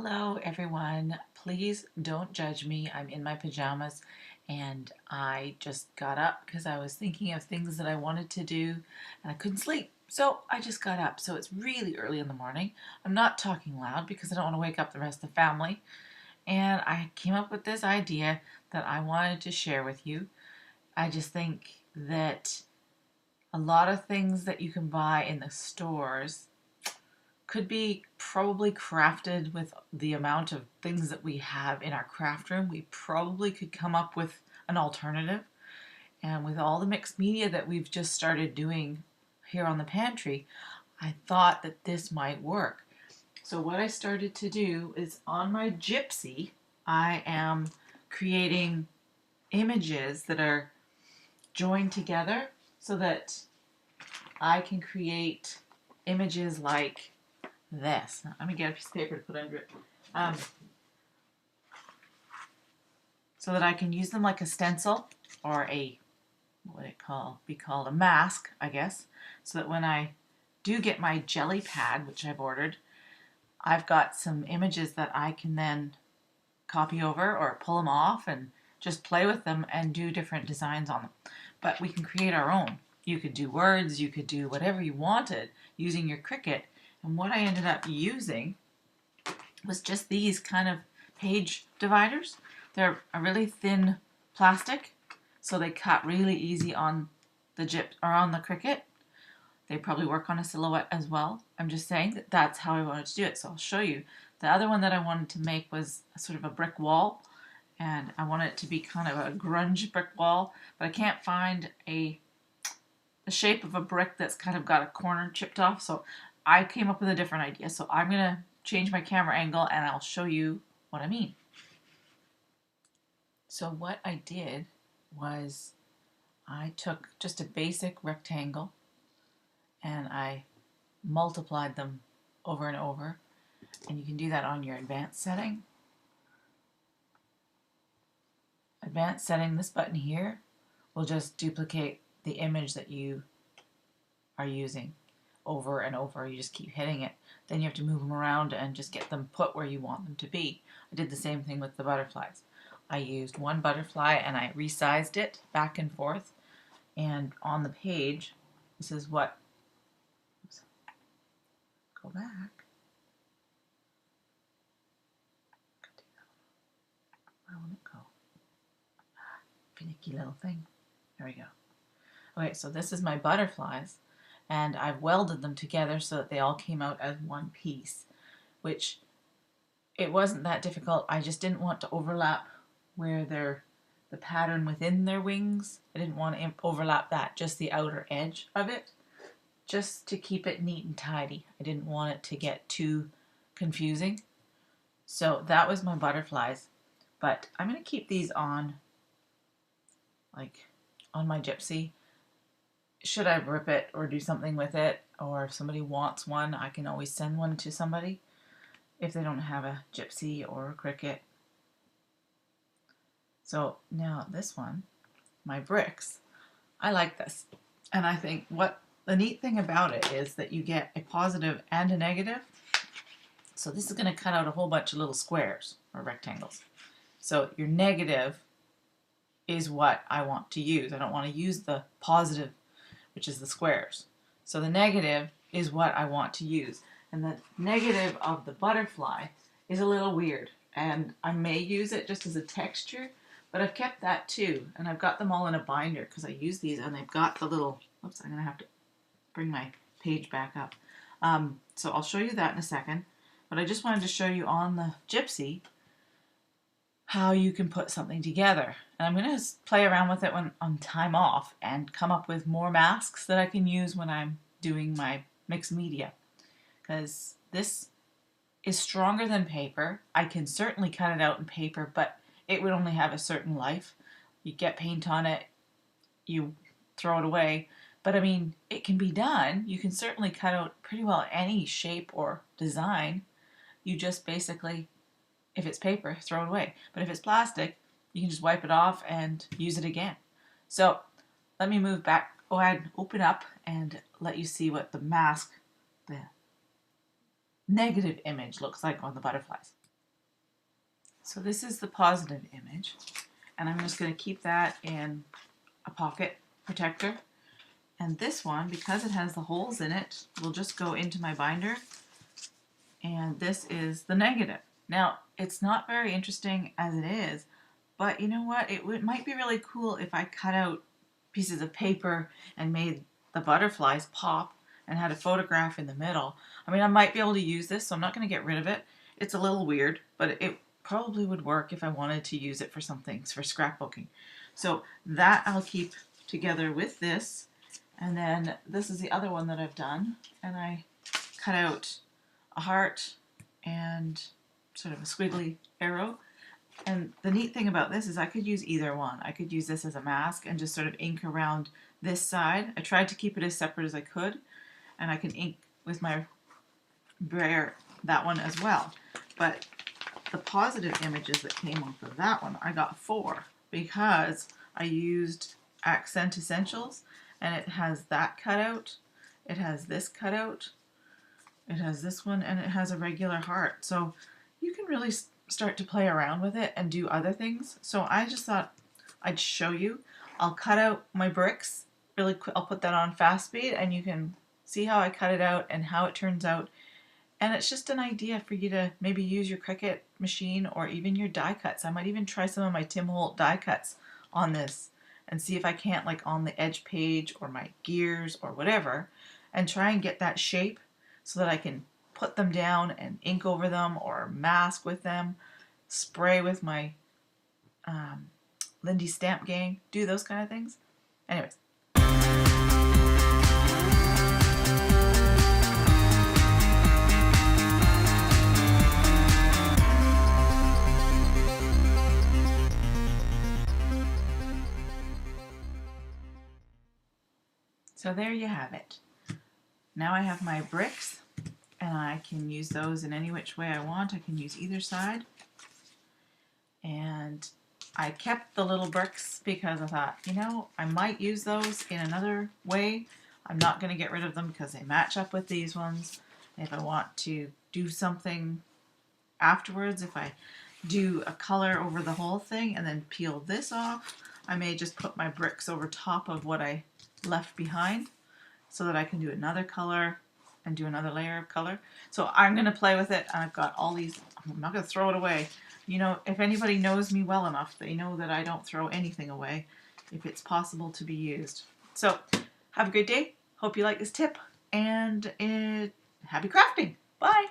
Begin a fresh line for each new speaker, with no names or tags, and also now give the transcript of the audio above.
Hello everyone. Please don't judge me. I'm in my pajamas and I just got up because I was thinking of things that I wanted to do and I couldn't sleep. So I just got up. So it's really early in the morning. I'm not talking loud because I don't want to wake up the rest of the family. And I came up with this idea that I wanted to share with you. I just think that a lot of things that you can buy in the stores could be probably crafted with the amount of things that we have in our craft room. We probably could come up with an alternative. And with all the mixed media that we've just started doing here on the pantry, I thought that this might work. So what I started to do is on my Gypsy, I am creating images that are joined together so that I can create images like this. Now, let me get a piece of paper to put under it. So that I can use them like a stencil or what would it be called? A mask, I guess. So that when I do get my jelly pad, which I've ordered, I've got some images that I can then copy over or pull them off and just play with them and do different designs on them. But we can create our own. You could do words, you could do whatever you wanted using your Cricut. And what I ended up using was just these kind of page dividers. They're a really thin plastic, so they cut really easy on the Cricut. They probably work on a silhouette as well. I'm just saying that that's how I wanted to do it, so I'll show you. The other one that I wanted to make was sort of a brick wall, and I want it to be kind of a grunge brick wall, but I can't find the shape of a brick that's kind of got a corner chipped off, so I came up with a different idea. So I'm going to change my camera angle and I'll show you what I mean. So what I did was I took just a basic rectangle and I multiplied them over and over, and you can do that on your advanced setting. Advanced setting, this button here will just duplicate the image that you are using over and over. You just keep hitting it. Then you have to move them around and just get them put where you want them to be. I did the same thing with the butterflies. I used one butterfly and I resized it back and forth, and on the page, this is what, oops, go back. Where will it go? Finicky little thing. There we go. Okay, so this is my butterflies, and I've welded them together so that they all came out as one piece, which it wasn't that difficult. I just didn't want to overlap where the pattern within their wings. I didn't want to overlap that, just the outer edge of it, just to keep it neat and tidy. I didn't want it to get too confusing. So that was my butterflies, but I'm going to keep these on, like on my Gypsy. Should I rip it or do something with it, or if somebody wants one, I can always send one to somebody if they don't have a Gypsy or a Cricut. So now this one, my bricks, I like this. And I think what the neat thing about it is that you get a positive and a negative. So this is going to cut out a whole bunch of little squares or rectangles. So your negative is what I want to use. I don't want to use the positive, which is the squares. So the negative is what I want to use. And the negative of the butterfly is a little weird. And I may use it just as a texture, but I've kept that too. And I've got them all in a binder because I use these and they've got the little, oops, I'm going to have to bring my page back up. So I'll show you that in a second. But I just wanted to show you on the Gypsy how you can put something together. And I'm going to play around with it when on time off and come up with more masks that I can use when I'm doing my mixed media. Because this is stronger than paper. I can certainly cut it out in paper, but it would only have a certain life. You get paint on it, you throw it away. But I mean, it can be done. You can certainly cut out pretty well any shape or design. You just basically, if it's paper, throw it away. But if it's plastic, you can just wipe it off and use it again. So let me move back, go ahead and open up and let you see what the mask, the negative image looks like on the butterflies. So this is the positive image, and I'm just going to keep that in a pocket protector. And this one, because it has the holes in it, will just go into my binder. And this is the negative. Now, it's not very interesting as it is, but you know what? It might be really cool if I cut out pieces of paper and made the butterflies pop and had a photograph in the middle. I mean, I might be able to use this, so I'm not going to get rid of it. It's a little weird, but it probably would work if I wanted to use it for something, for scrapbooking. So that I'll keep together with this. And then this is the other one that I've done. And I cut out a heart and sort of a squiggly arrow. And the neat thing about this is I could use either one. I could use this as a mask and just sort of ink around this side. I tried to keep it as separate as I could, and I can ink with my brayer that one as well. But the positive images that came off of that one, I got 4 because I used Accent Essentials, and it has that cutout, it has this cutout, it has this one, and it has a regular heart. So you can really start to play around with it and do other things. So I just thought I'd show you. I'll cut out my bricks really quick. I'll put that on fast speed and you can see how I cut it out and how it turns out. And it's just an idea for you to maybe use your Cricut machine or even your die cuts. I might even try some of my Tim Holt die cuts on this and see if I can't, like on the edge page or my gears or whatever, and try and get that shape so that I can put them down and ink over them or mask with them, spray with my Lindy Stamp Gang, do those kind of things. Anyways. So there you have it. Now I have my bricks, and I can use those in any which way I want. I can use either side. And I kept the little bricks because I thought, you know, I might use those in another way. I'm not going to get rid of them because they match up with these ones. If I want to do something afterwards, if I do a color over the whole thing and then peel this off, I may just put my bricks over top of what I left behind so that I can do another color and do another layer of color. So I'm going to play with it, and I've got all these. I'm not going to throw it away. You know, if anybody knows me well enough, they know that I don't throw anything away if it's possible to be used. So have a good day. Hope you like this tip, and happy crafting. Bye.